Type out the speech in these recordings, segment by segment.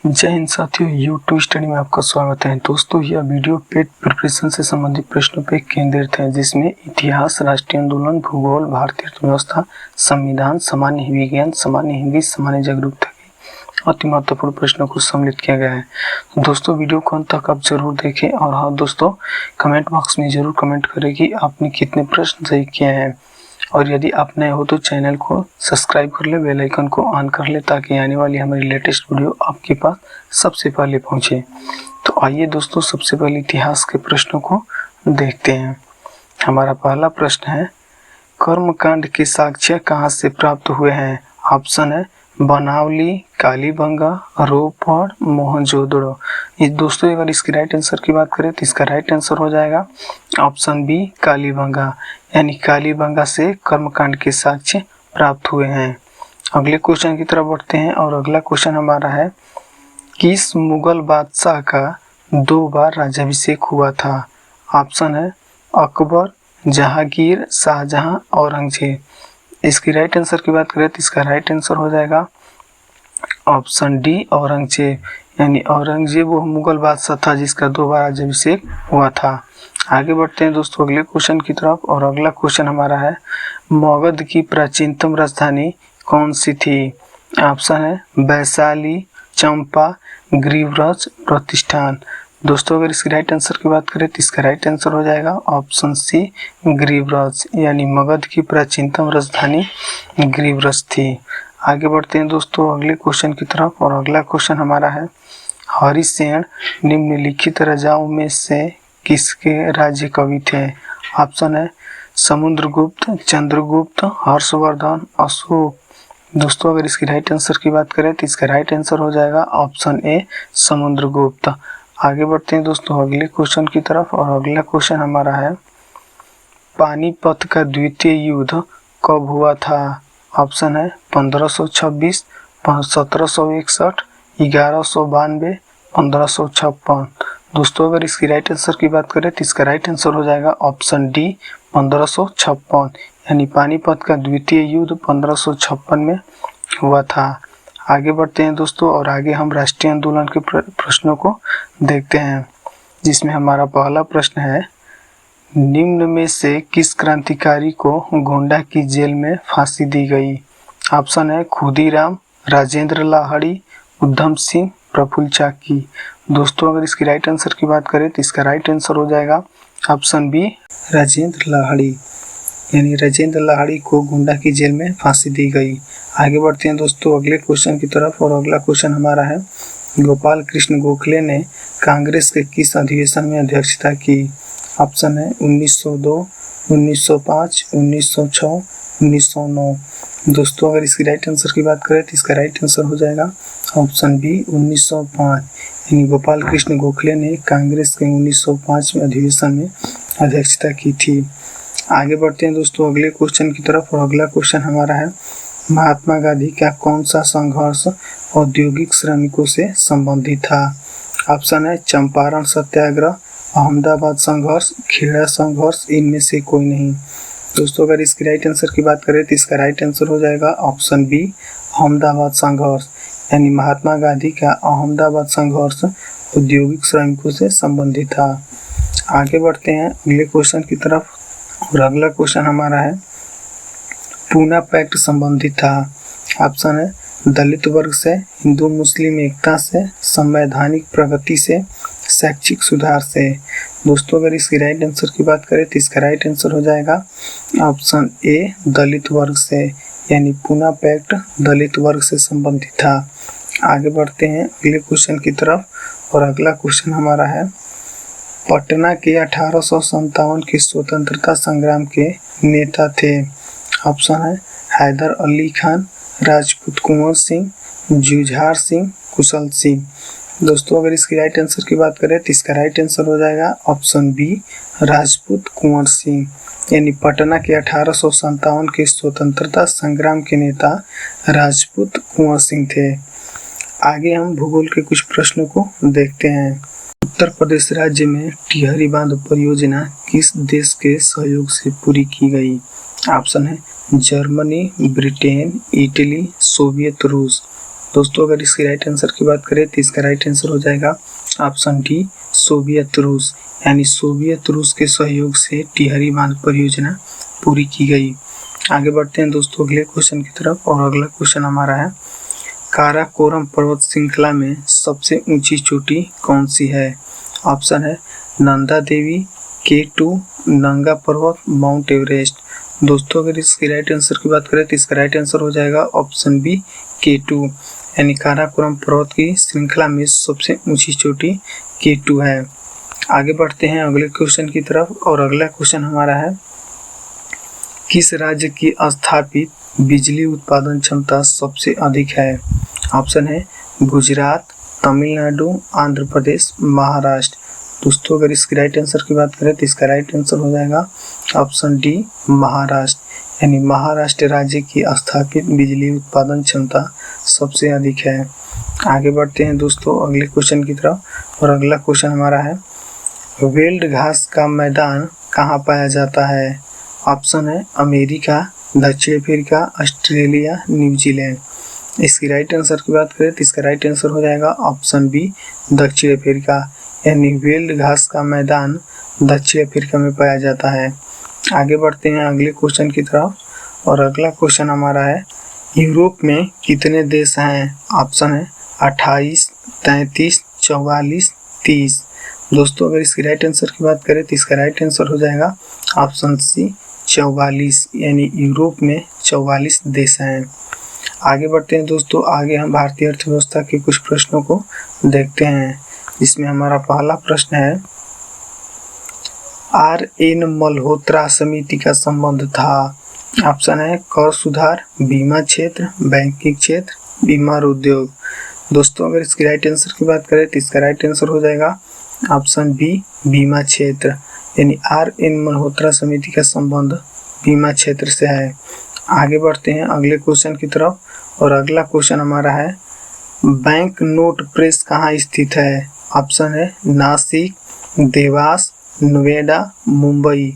जय हिंद साथियों, YouTube study में आपका स्वागत है। दोस्तों, यह वीडियो पेट प्रिपरेशन से संबंधित प्रश्नों पर केंद्रित है, जिसमें इतिहास, राष्ट्रीय आंदोलन, भूगोल, भारतीय अर्थव्यवस्था, संविधान, सामान्य विज्ञान, सामान्य हिंदी, सामान्य जागरूकता के अति महत्वपूर्ण प्रश्नों को सम्मिलित किया गया है। दोस्तों, वीडियो को अंत तक आप जरूर देखें और हाँ दोस्तों, कमेंट बॉक्स में जरूर कमेंट करें कि आपने कितने प्रश्न सही किए हैं। और यदि आप नए हो तो चैनल को सब्सक्राइब कर ले, बेल आइकन को ऑन कर ले, ताकि आने वाली हमारी लेटेस्ट वीडियो आपके पास सबसे पहले पहुंचे। तो आइए दोस्तों, सबसे पहले इतिहास के प्रश्नों को देखते हैं। हमारा पहला प्रश्न है, कर्मकांड के साक्ष्य कहाँ से प्राप्त हुए हैं? ऑप्शन है बनावली, कालीबंगा, रोपड़, मोहनजोदड़ो। ये दोस्तों, अगर इसकी राइट आंसर की बात करें तो इसका राइट आंसर हो जाएगा ऑप्शन बी, कालीबंगा। यानी कालीबंगा से कर्मकांड के साक्ष्य प्राप्त हुए हैं। अगले क्वेश्चन की तरफ बढ़ते हैं और अगला क्वेश्चन हमारा है, किस मुगल बादशाह का 2 बार राज्याभिषेक हुआ था? ऑप्शन है अकबर, जहांगीर, शाहजहां, औरंगजेब। इसकी राइट आंसर की बात करें तो इसका राइट आंसर हो जाएगा ऑप्शन डी, औरंगजेब। यानी औरंगजेब वो मुगल बादशाह था जिसका 2 बार राज्याभिषेक हुआ था। आगे बढ़ते हैं दोस्तों अगले क्वेश्चन की तरफ और अगला क्वेश्चन हमारा है, मगध की प्राचीनतम राजधानी कौन सी थी? ऑप्शन है वैशाली, चंपा, ग्रीवराज, प्रतिष्ठान। दोस्तों, अगर इसकी राइट आंसर की बात करें तो इसका राइट आंसर हो जाएगा ऑप्शन सी, ग्रीवराज। यानी मगध की प्राचीनतम राजधानी ग्रीवराज थी। आगे बढ़ते हैं दोस्तों अगले क्वेश्चन की तरफ और अगला क्वेश्चन हमारा है, हरिसेन निम्नलिखित राजाओं में से किसके राज्य कवि थे? ऑप्शन है समुद्रगुप्त, चंद्रगुप्त, हर्षवर्धन, अशोक। दोस्तों, अगर इसकी राइट आंसर की बात करें तो इसका राइट आंसर हो जाएगा ऑप्शन ए, समुद्रगुप्त। आगे बढ़ते हैं दोस्तों अगले क्वेश्चन की तरफ और अगला क्वेश्चन हमारा है, पानीपत का द्वितीय युद्ध कब हुआ था? ऑप्शन है 1526, 1761, 1192, 1556। दोस्तों, अगर इसकी राइट आंसर की बात करें तो इसका राइट आंसर हो जाएगा ऑप्शन डी, 1556। यानी पानीपत का द्वितीय युद्ध 1556 में हुआ था। आगे बढ़ते हैं दोस्तों और आगे हम राष्ट्रीय आंदोलन के प्रश्नों को देखते हैं, जिसमें हमारा पहला प्रश्न है, निम्न में से किस क्रांतिकारी को गोंडा की जेल में फांसी दी गई? ऑप्शन है खुदीराम, राजेंद्र लाहिड़ी, उधम सिंह, प्रफुल्ल चाकी। दोस्तों, अगर इसकी राइट आंसर की बात करें तो इसका राइट आंसर हो जाएगा ऑप्शन बी, राजेंद्र लाहिड़ी। यानी राजेंद्र लाहिड़ी को गोंडा की जेल में फांसी दी गई। आगे बढ़ते हैं दोस्तों अगले क्वेश्चन की तरफ और अगला क्वेश्चन हमारा है, गोपाल कृष्ण गोखले ने कांग्रेस के किस अधिवेशन में अध्यक्षता की? ऑप्शन है 1902, 1905, 1906, 1909। दोस्तों, अगर इसकी राइट आंसर की बात करें तो इसका राइट आंसर हो जाएगा ऑप्शन बी, 1905। यानी गोपाल कृष्ण गोखले ने कांग्रेस के 1905 में अधिवेशन में अध्यक्षता की थी। आगे बढ़ते हैं दोस्तों अगले क्वेश्चन की तरफ और अगला क्वेश्चन हमारा है, महात्मा गांधी का कौन सा संघर्ष औद्योगिक श्रमिकों से संबंधित था? ऑप्शन है चंपारण सत्याग्रह, अहमदाबाद संघर्ष, खेड़ा संघर्ष, इनमें से कोई नहीं। दोस्तों, अगर इसकी राइट आंसर की बात करें तो इसका राइट आंसर हो जाएगा ऑप्शन बी, अहमदाबाद संघर्ष। यानी महात्मा गांधी का अहमदाबाद संघर्ष औद्योगिक श्रमिकों से संबंधित था। आगे बढ़ते हैं अगले क्वेश्चन की तरफ और अगला क्वेश्चन हमारा है, पूना पैक्ट संबंधित था। ऑप्शन है दलित वर्ग से, हिंदू मुस्लिम एकता से, संवैधानिक प्रगति से, शैक्षिक सुधार से। दोस्तों, अगर इसकी राइट आंसर की बात करें तो इसका राइट आंसर हो जाएगा ऑप्शन ए, दलित वर्ग से। यानी पूना पैक्ट दलित वर्ग से संबंधित था। आगे बढ़ते हैं अगले क्वेश्चन की तरफ और अगला क्वेश्चन हमारा है, पटना के 1857 के स्वतंत्रता संग्राम के नेता थे। ऑप्शन है हैदर अली खान, राजपूत कुंवर सिंह, जुझार सिंह, कुशल सिंह। दोस्तों, अगर इसकी राइट आंसर की बात करें तो इसका राइट आंसर हो जाएगा ऑप्शन बी, राजपूत कुंवर सिंह। यानी पटना के 1857 के स्वतंत्रता संग्राम के नेता राजपूत कुंवर सिंह थे। आगे हम भूगोल के कुछ प्रश्नों को देखते हैं। उत्तर प्रदेश राज्य में टिहरी बांध परियोजना किस देश के सहयोग से पूरी की गई? ऑप्शन है जर्मनी, ब्रिटेन, इटली, सोवियत रूस। दोस्तों अगर इसकी राइट आंसर की बात करें तो इसका राइट आंसर हो जाएगा ऑप्शन डी सोवियत रूस, यानी सोवियत रूस के सहयोग से टिहरी बांध परियोजना पूरी की गई। आगे बढ़ते हैं दोस्तों अगले क्वेश्चन की तरफ, और अगला क्वेश्चन हमारा है काराकोरम पर्वत श्रृंखला में सबसे ऊंची चोटी कौन सी है? ऑप्शन है नंदा देवी, K2, नंगा पर्वत, माउंट एवरेस्ट। दोस्तों अगर इसकी राइट आंसर की बात करें तो इसका राइट आंसर हो जाएगा ऑप्शन बी K2, यानी काराकोरम पर्वत की श्रृंखला में सबसे ऊंची चोटी K2 है। आगे बढ़ते हैं अगले क्वेश्चन की तरफ, और अगला क्वेश्चन हमारा है किस राज्य की स्थापित बिजली उत्पादन क्षमता सबसे अधिक है? ऑप्शन है गुजरात, तमिलनाडु, आंध्र प्रदेश, महाराष्ट्र। दोस्तों अगर इसकी राइट आंसर की बात करें तो इसका राइट आंसर हो जाएगा ऑप्शन डी महाराष्ट्र, यानी महाराष्ट्र राज्य की स्थापित बिजली उत्पादन क्षमता सबसे अधिक है। आगे बढ़ते हैं दोस्तों अगले क्वेश्चन की तरफ, और अगला क्वेश्चन हमारा है वेल्ड घास का मैदान कहाँ पाया जाता है? ऑप्शन है अमेरिका, दक्षिण अफ्रीका, ऑस्ट्रेलिया, न्यूजीलैंड। इसकी राइट आंसर की बात करें तो इसका राइट आंसर हो जाएगा ऑप्शन बी दक्षिण अफ्रीका, यानी वेल्ड घास का मैदान दक्षिण अफ्रीका में पाया जाता है। आगे बढ़ते हैं अगले क्वेश्चन की तरफ, और अगला क्वेश्चन हमारा है यूरोप में कितने देश हैं? ऑप्शन है 28, 33, 44, 30। दोस्तों अगर इसकी राइट आंसर की बात करें तो इसका राइट आंसर हो जाएगा ऑप्शन सी 44, यानी यूरोप में 44 देश हैं। आगे बढ़ते हैं दोस्तों, आगे हम भारतीय अर्थव्यवस्था के कुछ प्रश्नों को देखते हैं। इसमें हमारा पहला प्रश्न है RN मल्होत्रा समिति का संबंध था। ऑप्शन है कर सुधार, बीमा क्षेत्र, बैंकिंग क्षेत्र, बीमार उद्योग। दोस्तों अगर इसकी राइट आंसर की बात करें तो इसका राइट आंसर हो जाएगा ऑप्शन बी बीमा क्षेत्र, यानी RN मल्होत्रा समिति का संबंध बीमा क्षेत्र से है। आगे बढ़ते हैं अगले क्वेश्चन की तरफ, और अगला क्वेश्चन हमारा है बैंक नोट प्रेस कहाँ स्थित है? ऑप्शन है नासिक, देवास, नोएडा, मुंबई।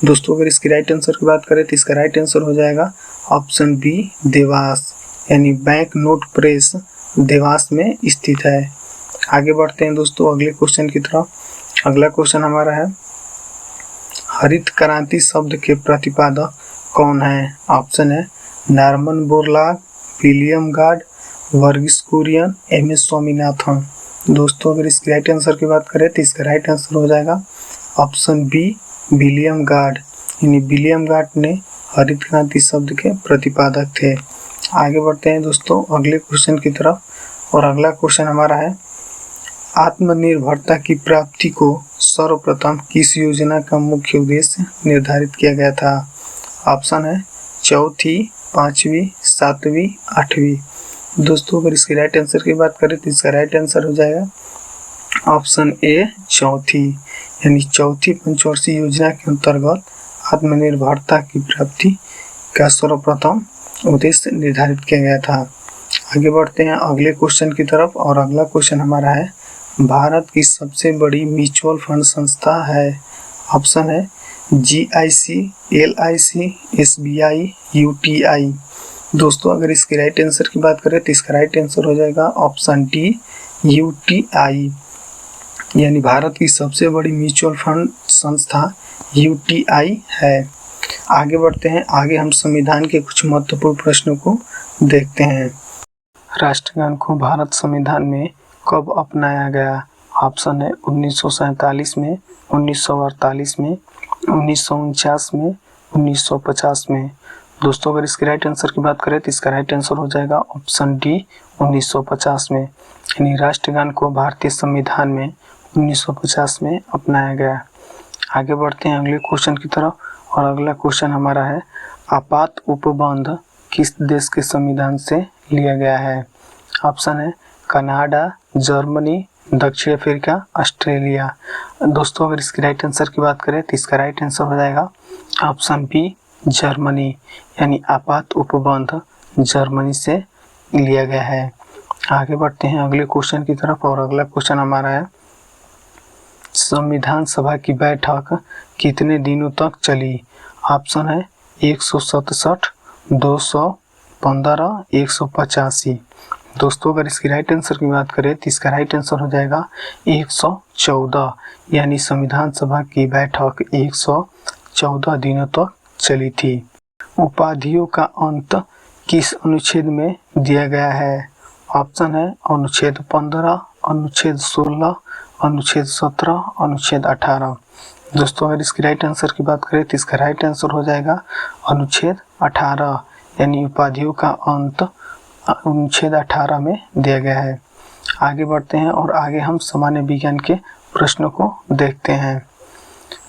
दोस्तों अगर इसकी राइट आंसर की बात करें तो इसका राइट आंसर हो जाएगा ऑप्शन बी देवास, यानी बैंक नोट प्रेस देवास में स्थित है। आगे बढ़ते हैं दोस्तों अगले क्वेश्चन की तरफ। अगला क्वेश्चन हमारा है हरित क्रांति शब्द के प्रतिपादक कौन है? ऑप्शन है Norman Borlaug, William Gaud, Verghese Kurien, MS Swaminathan. दोस्तों अगर इसकी राइट आंसर की बात करें तो इसका राइट आंसर हो जाएगा ऑप्शन बी विलियम गार्ड, यानी विलियम गार्ड ने हरित क्रांति शब्द के प्रतिपादक थे। आगे बढ़ते हैं दोस्तों अगले क्वेश्चन की तरफ, और अगला क्वेश्चन हमारा है आत्मनिर्भरता की प्राप्ति को सर्वप्रथम किस योजना का मुख्य उद्देश्य निर्धारित किया गया था? ऑप्शन है चौथी, पांचवी, सातवीं, आठवीं। दोस्तों अगर इसकी राइट आंसर की बात करें तो इसका राइट आंसर हो जाएगा ऑप्शन ए चौथी, यानी चौथी पंचवर्षीय योजना के अंतर्गत आत्मनिर्भरता की प्राप्ति का सर्वप्रथम उद्देश्य निर्धारित किया गया था। आगे बढ़ते हैं अगले क्वेश्चन की तरफ, और अगला क्वेश्चन हमारा है भारत की सबसे बड़ी म्यूचुअल फंड संस्था है। ऑप्शन है GIC, LIC, SBI, UTI। दोस्तों अगर इसकी राइट आंसर की बात करें तो इसका राइट आंसर हो जाएगा ऑप्शन डी UTI, यानी भारत की सबसे बड़ी म्यूचुअल फंड संस्था UTI है। आगे बढ़ते हैं, आगे हम संविधान के कुछ महत्वपूर्ण प्रश्नों को देखते हैं। राष्ट्रगान को भारत संविधान में कब अपनाया गया? ऑप्शन है 1947 में, 1948 में, 1949 में, 1950 में। दोस्तों अगर इसकी राइट आंसर की बात करें तो इसका राइट आंसर हो जाएगा ऑप्शन डी 1950 में, यानी राष्ट्रगान को भारतीय संविधान में 1950 में अपनाया गया। आगे बढ़ते हैं अगले क्वेश्चन की तरफ, और अगला क्वेश्चन हमारा है आपात उपबंध किस देश के संविधान से लिया गया है? ऑप्शन है कनाडा, जर्मनी, दक्षिण अफ्रीका, ऑस्ट्रेलिया। दोस्तों अगर इसकी राइट आंसर की बात करें तो इसका राइट आंसर हो जाएगा ऑप्शन बी जर्मनी, यानी आपात उपबंध जर्मनी से लिया गया है। आगे बढ़ते हैं अगले क्वेश्चन की तरफ, और अगला क्वेश्चन हमारा है संविधान सभा की बैठक कितने दिनों तक चली? ऑप्शन है 167, 215, 185। दोस्तों अगर इसकी राइट आंसर की बात करें तो इसका राइट आंसर हो जाएगा 114, यानी संविधान सभा की बैठक 114 दिनों तक चली थी। उपाधियों का अंत किस अनुच्छेद में दिया गया है? ऑप्शन है अनुच्छेद 15, अनुच्छेद 16, अनुच्छेद 17, अनुच्छेद 18। दोस्तों अगर इसकी राइट आंसर की बात करें तो इसका राइट आंसर हो जाएगा अनुच्छेद 18, यानी उपाधियों का अंत अनुच्छेद 18 में दिया गया है। आगे बढ़ते हैं और आगे हम सामान्य विज्ञान के प्रश्नों को देखते हैं,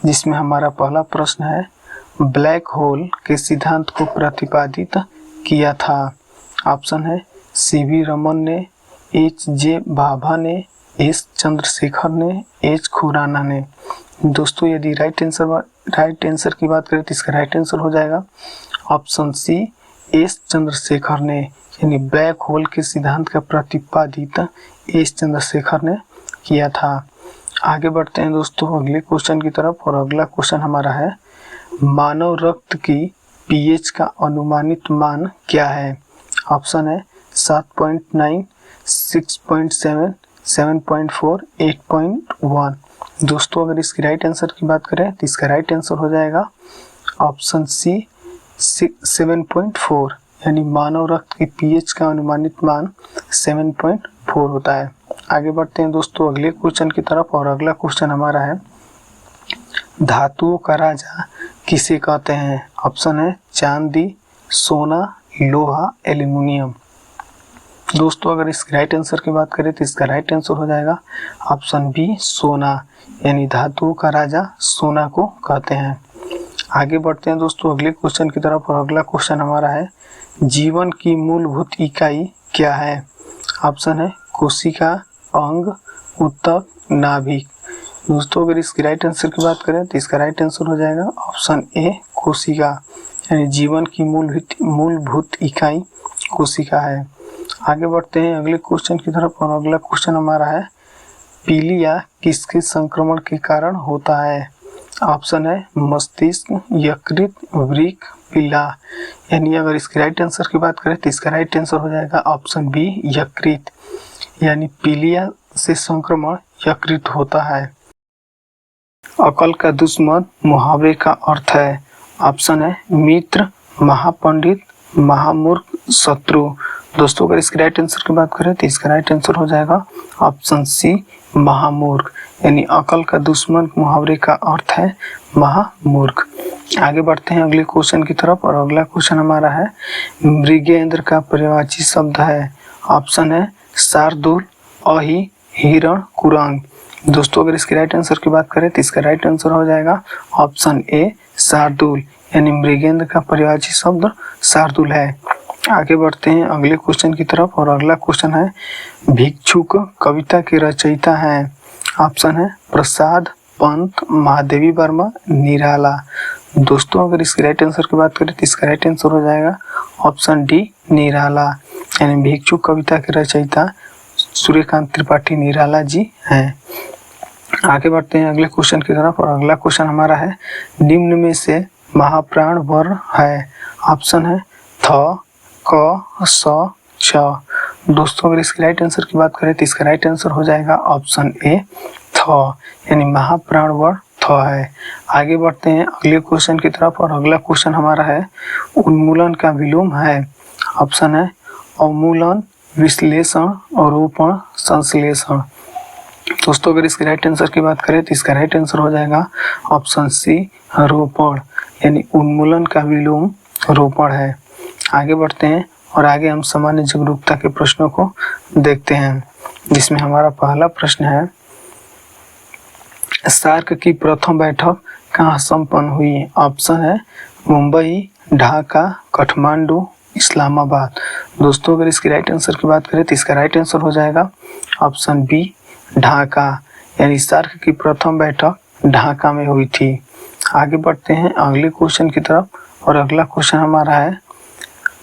जिसमें हमारा पहला प्रश्न है ब्लैक होल के सिद्धांत को प्रतिपादित किया था। ऑप्शन है सीवी रमन ने, एच.जे. भाभा ने, एस. चंद्रशेखर ने, एच. खुराना ने। दोस्तों यदि राइट आंसर की बात करें तो इसका राइट आंसर हो जाएगा ऑप्शन सी, एस. चंद्रशेखर ने, यानी ब्लैक होल के सिद्धांत का प्रतिपादित एस. चंद्रशेखर ने किया था। आगे बढ़ते हैं दोस्तों अगले क्वेश्चन की तरफ, और अगला क्वेश्चन हमारा है मानव रक्त की पीएच का अनुमानित मान क्या है? ऑप्शन है 7.9, 6.7, 7.4, 8.1। दोस्तों अगर इसकी राइट आंसर की बात करें तो इसका राइट आंसर हो जाएगा ऑप्शन सी, 7.4, यानी मानव रक्त की पीएच का अनुमानित मान 7.4 होता है। आगे बढ़ते हैं दोस्तों अगले क्वेश्चन की तरफ, और अगला क्वेश्चन हमारा है धातुओं का राजा किसे कहते हैं? ऑप्शन है चांदी, सोना, लोहा, एल्यूमिनियम। दोस्तों अगर इसकी राइट आंसर की बात करें तो इसका राइट आंसर हो जाएगा ऑप्शन बी, सोना, यानी धातुओं का राजा सोना को कहते हैं। आगे बढ़ते हैं दोस्तों अगले क्वेश्चन की तरफ, और अगला क्वेश्चन हमारा है जीवन की मूलभूत इकाई क्या है? ऑप्शन है कोशिका, अंग, ऊतक, नाभिक। दोस्तों अगर इसकी राइट आंसर की बात करें तो इसका राइट आंसर हो जाएगा ऑप्शन ए, कोशिका, यानी जीवन की मूलभूत इकाई कोशिका है। आगे बढ़ते हैं अगले क्वेश्चन की तरफ, और अगला क्वेश्चन हमारा है पीलिया किसके संक्रमण के कारण होता है? ऑप्शन है मस्तिष्क, यकृत, वृक्क, पीला, यानी अगर इसकी राइट आंसर की बात करें तो इसका राइट आंसर हो जाएगा ऑप्शन बी, यकृत, यानी पीलिया से संक्रमण यकृत होता है। अकल का दुश्मन मुहावरे का अर्थ है? ऑप्शन है मित्र, महापंडित, महामूर्ख, शत्रु। दोस्तों अगर इसकी राइट आंसर की बात करें तो इसका राइट आंसर हो जाएगा ऑप्शन सी, महामूर्ख, यानी अकल का दुश्मन मुहावरे का अर्थ है महामूर्ख। आगे बढ़ते हैं अगले क्वेश्चन की तरफ, और अगला क्वेश्चन हमारा है मृगेंद्र का पर्यायवाची शब्द है? ऑप्शन है शार्दूल, अहि, हिरण, कुरंग। दोस्तों अगर इसकी राइट आंसर की बात करें तो इसका राइट आंसर हो जाएगा ऑप्शन ए, शार्दूल, यानी मृगेंद्र का पर्यायवाची शब्द शार्दूल है। आगे बढ़ते हैं अगले क्वेश्चन की तरफ, और अगला क्वेश्चन है भिक्षुक कविता के रचयिता हैं? ऑप्शन है प्रसाद, पंत, महादेवी वर्मा, निराला। दोस्तों अगर इसकी राइट आंसर की बात करें तो इसका राइट आंसर हो जाएगा ऑप्शन डी, निराला, यानी भिक्षुक कविता के रचयिता सूर्यकांत त्रिपाठी निराला जी हैं। आगे बढ़ते हैं अगले क्वेश्चन की तरफ, और अगला क्वेश्चन हमारा है निम्न में से महाप्राण वर्ण है? ऑप्शन है थ, क, स, छ। दोस्तों अगर इसकी राइट आंसर की बात करें तो इसका राइट आंसर हो जाएगा ऑप्शन ए, थ, यानी महाप्राण वर्ण थ है। आगे बढ़ते हैं अगले क्वेश्चन की तरफ, और अगला क्वेश्चन हमारा है उन्मूलन का विलोम है? ऑप्शन है अवमूलन, विश्लेषण, आरोपण, संश्लेषण। दोस्तों अगर इसकी राइट आंसर की बात करें तो इसका राइट आंसर हो जाएगा ऑप्शन सी, रोपण, यानी उन्मूलन का विलोम रोपण है। आगे बढ़ते हैं और आगे हम सामान्य जागरूकता के प्रश्नों को देखते हैं, जिसमें हमारा पहला प्रश्न है सार्क की प्रथम बैठक कहाँ संपन्न हुई? ऑप्शन है मुंबई, ढाका, काठमांडू, इस्लामाबाद। दोस्तों अगर इसकी राइट आंसर की बात करें तो इसका राइट आंसर हो जाएगा ऑप्शन बी, ढाका, यानी सार्क की प्रथम बैठक ढाका में हुई थी। आगे बढ़ते हैं अगले क्वेश्चन की तरफ, और अगला क्वेश्चन हमारा है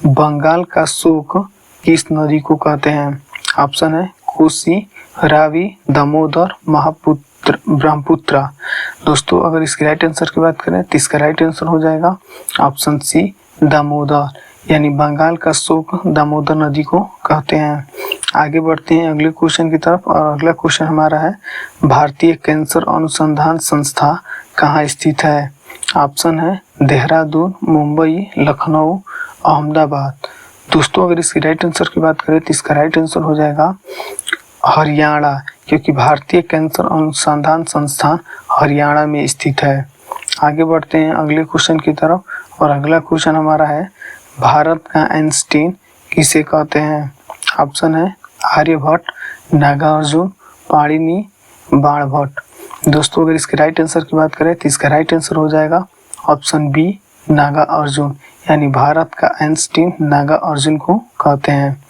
बंगाल का शोक किस नदी को कहते हैं? ऑप्शन है कोसी, रावी, दामोदर, ब्रह्मपुत्र। दोस्तों अगर इसकी राइट आंसर की बात करें तो इसका राइट आंसर हो जाएगा ऑप्शन सी, दामोदर, यानी बंगाल का शोक दामोदर नदी को कहते हैं। आगे बढ़ते हैं अगले क्वेश्चन की तरफ और अगला क्वेश्चन हमारा है भारतीय कैंसर अनुसंधान संस्था कहाँ स्थित है। ऑप्शन है देहरादून, मुंबई, लखनऊ, अहमदाबाद। दोस्तों अगर इसकी राइट आंसर की बात करें तो इसका राइट आंसर हो जाएगा हरियाणा, क्योंकि भारतीय कैंसर अनुसंधान संस्थान हरियाणा में स्थित है। आगे बढ़ते हैं अगले क्वेश्चन की तरफ और अगला क्वेश्चन हमारा है भारत का आइंस्टीन किसे कहते हैं। ऑप्शन है आर्यभट्ट, नागार्जुन, पाणिनि, बाणभट्ट। दोस्तों अगर इसके राइट आंसर की बात करें तो इसका राइट आंसर हो जाएगा ऑप्शन बी नागार्जुन, यानी भारत का आइंस्टीन नागार्जुन को कहते हैं।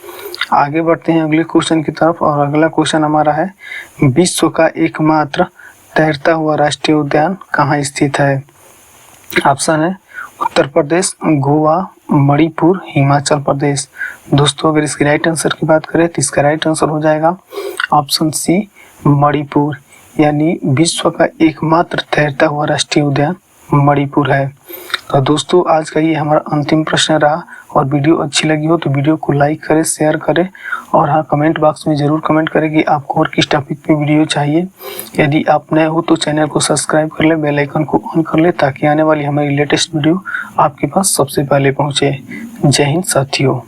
आगे बढ़ते हैं अगले क्वेश्चन की तरफ और अगला क्वेश्चन हमारा है विश्व का एकमात्र तैरता हुआ राष्ट्रीय उद्यान कहाँ स्थित है। ऑप्शन है उत्तर प्रदेश, गोवा, मणिपुर, हिमाचल प्रदेश। दोस्तों अगर इसकी राइट आंसर की बात करें तो इसका राइट आंसर हो जाएगा ऑप्शन सी मणिपुर, यानी विश्व का एकमात्र तैरता हुआ राष्ट्रीय उद्यान मणिपुर है। तो दोस्तों आज का ये हमारा अंतिम प्रश्न रहा और वीडियो अच्छी लगी हो तो वीडियो को लाइक करें, शेयर करें और हाँ कमेंट बॉक्स में ज़रूर कमेंट करें कि आपको और किस टॉपिक पे वीडियो चाहिए। यदि आप नए हो तो चैनल को सब्सक्राइब कर ले, बेल आइकन को ऑन कर ले ताकि आने वाली हमारी लेटेस्ट वीडियो आपके पास सबसे पहले पहुँचे। जय हिंद साथियों।